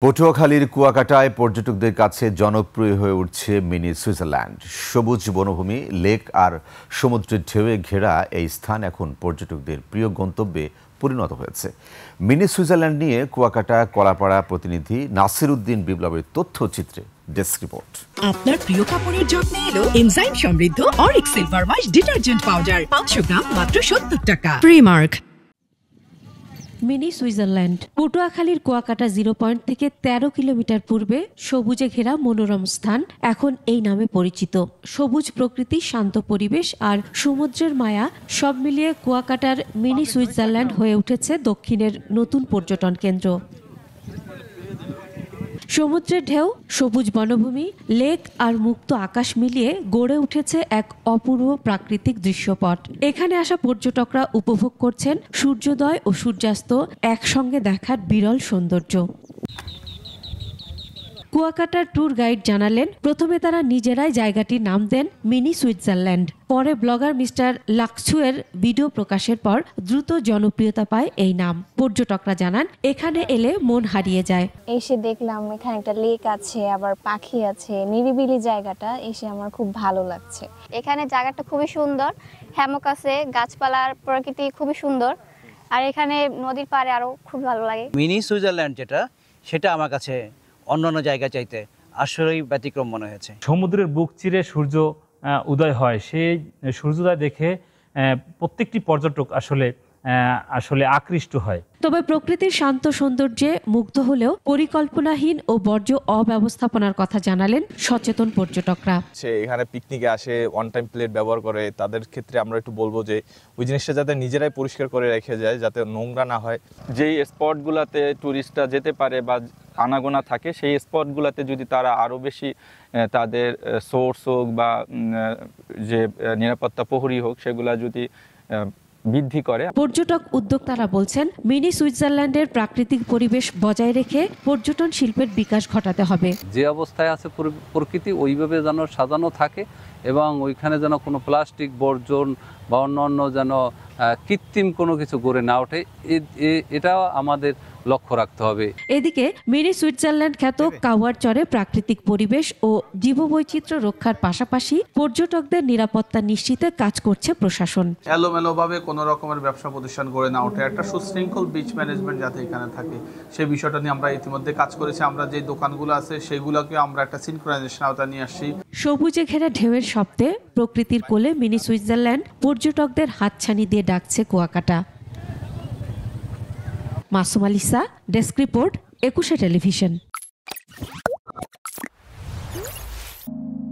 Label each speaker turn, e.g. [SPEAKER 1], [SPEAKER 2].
[SPEAKER 1] পটুয়াখালীর কুয়াকাটায় পর্যটকদের কাছে জনপ্রিয় হয়ে উঠছে মিনি সুইজারল্যান্ড। সবুজ বনভূমি, লেক আর সমুদ্রের ঢেউয়ে ঘেরা এই স্থান এখন পর্যটকদের প্রিয় গন্তব্যে পরিণত হয়েছে। মিনি সুইজারল্যান্ড নিয়ে কুয়াকাটা কলাপাড়া প্রতিনিধি নাসির উদ্দিন বিপ্লবের তথ্যচিত্রে ডেস্ক রিপোর্ট।
[SPEAKER 2] আপনার প্রিয় কাপড়ের যত্নে এলো এনজাইম সমৃদ্ধ Arik silver wash detergent powder 500 গ্রাম মাত্র 70 টাকা। প্রিমার্ক।
[SPEAKER 3] মিনি সুইজারল্যান্ড পটুয়াখালীর কুয়াকাটা 0 পয়েন্ট থেকে 13 কিলোমিটার পূর্বে সবুজে ঘেরা মনোরম স্থান এখন এই নামে পরিচিত। সবুজ প্রকৃতি, শান্ত পরিবেশ আর সমুদ্রের মায়া সব মিলিয়ে কুয়াকাটার মিনি সুইজারল্যান্ড হয়ে উঠেছে দক্ষিণের নতুন পর্যটন কেন্দ্র। সমুদ্রের ঢেউ, সবুজ বনভূমি, লেক আর মুক্ত আকাশ মিলিয়ে গড়ে উঠেছে এক অপূর্ব প্রাকৃতিক দৃশ্যপট। এখানে আসা পর্যটকরা উপভোগ করছেন সূর্যোদয় ও সূর্যাস্ত একসঙ্গে দেখার বিরল সৌন্দর্য। কুয়াকাটার ট্যুর গাইড জানালেন, প্রথমে তারা নিজেরাই জায়গাটির নাম দেন মিনি সুইজারল্যান্ড। পরে ব্লগার মিস্টার লাকছুয়ের ভিডিও প্রকাশের পর দ্রুত জনপ্রিয়তা পায় এই নাম। পর্যটকরা জানান, এখানে এলে মন হারিয়ে যায়।
[SPEAKER 4] এসে দেখলাম এখানে একটা লেক আছে, আবার পাখি আছে, নিরিবিলি জায়গাটা এসে আমার খুব ভালো লাগছে।
[SPEAKER 5] এখানে জায়গাটা খুবই সুন্দর, হ্যামক আছে, গাছপালার প্রকৃতি খুবই সুন্দর, আর এখানে নদীর পাড়ে আরো খুব ভালো লাগে।
[SPEAKER 6] মিনি সুইজারল্যান্ড সেটা আমার কাছে অন্যান্য জায়গা চাইতে আসলেই ব্যতিক্রম মনে হয়েছে।
[SPEAKER 7] সমুদ্রের বুক চিরে সূর্য উদয় হয়, সেই সূর্যোদয় দেখে প্রত্যেকটি পর্যটক আসলে আকৃষ্ট হয়।
[SPEAKER 3] তবে প্রকৃতির শান্ত সৌন্দর্যে মুগ্ধ হলেও পরিকল্পনাহীন ও বর্জ্য অব্যবস্থাপনার কথা জানালেন সচেতন পর্যটকরা।
[SPEAKER 8] এখানে পিকনিকে আসে, ওয়ান টাইম প্লেট ব্যবহার করে, তাদের ক্ষেত্রে আমরা একটু বলবো যে ওই জিনিসটা যাতে নিজেরাই পরিষ্কার করে রেখে যায়, যাতে নোংরা না হয়।
[SPEAKER 9] যেই স্পটগুলোতে টুরিস্টরা যেতে পারে বা আনাগোনা থাকে, সেই স্পটগুলোতে যদি তারা আরও বেশি তাদের সোর্স হোক বা যে নিরাপত্তা প্রহরী হোক, সেগুলা যদি বৃদ্ধি করে।
[SPEAKER 3] পর্যটক উদ্যোক্তারা বলছেন, মিনি সুইজারল্যান্ডের প্রাকৃতিক পরিবেশ বজায় রেখে পর্যটন শিল্পের বিকাশ ঘটাতে হবে।
[SPEAKER 10] যে অবস্থায় আছে প্রকৃতি ওইভাবে যেন সাজানো থাকে এবং ওইখানে যেন কোনো প্লাস্টিক বর্জন বা অন্য যেন কৃত্রিম কোনো কিছু গড়ে না ওঠে, এটাও আমাদের লক্ষ্য রাখতে হবে।
[SPEAKER 3] এদিকে মিনি সুইজারল্যান্ড খ্যাত কাওয়ারচরে প্রাকৃতিক পরিবেশ ও জীববৈচিত্র্য রক্ষার পাশাপাশি পর্যটকদের নিরাপত্তা নিশ্চিতে কাজ করছে প্রশাসন।
[SPEAKER 11] এলোমেলোভাবে কোনো রকমের ব্যবসা প্রতিষ্ঠান গড়ে না ওঠে, একটা সুশৃঙ্খল বিচ ম্যানেজমেন্ট যাতে এখানে থাকে, সেই বিষয়টা নিয়ে আমরা ইতিমধ্যে কাজ করেছি। আমরা যে দোকানগুলো আছে সেগুলোকে আমরা একটা সিনক্রোনাইজেশন আওতায় নিয়ে আসছি। সবুজে ঘেরা ঢেউয়ের শব্দে প্রকৃতির কোলে মিনি সুইজারল্যান্ড পর্যটকদের হাতছানি দিয়ে ডাকছে Kuakata. Masum আলিসা, desk report, 21 television.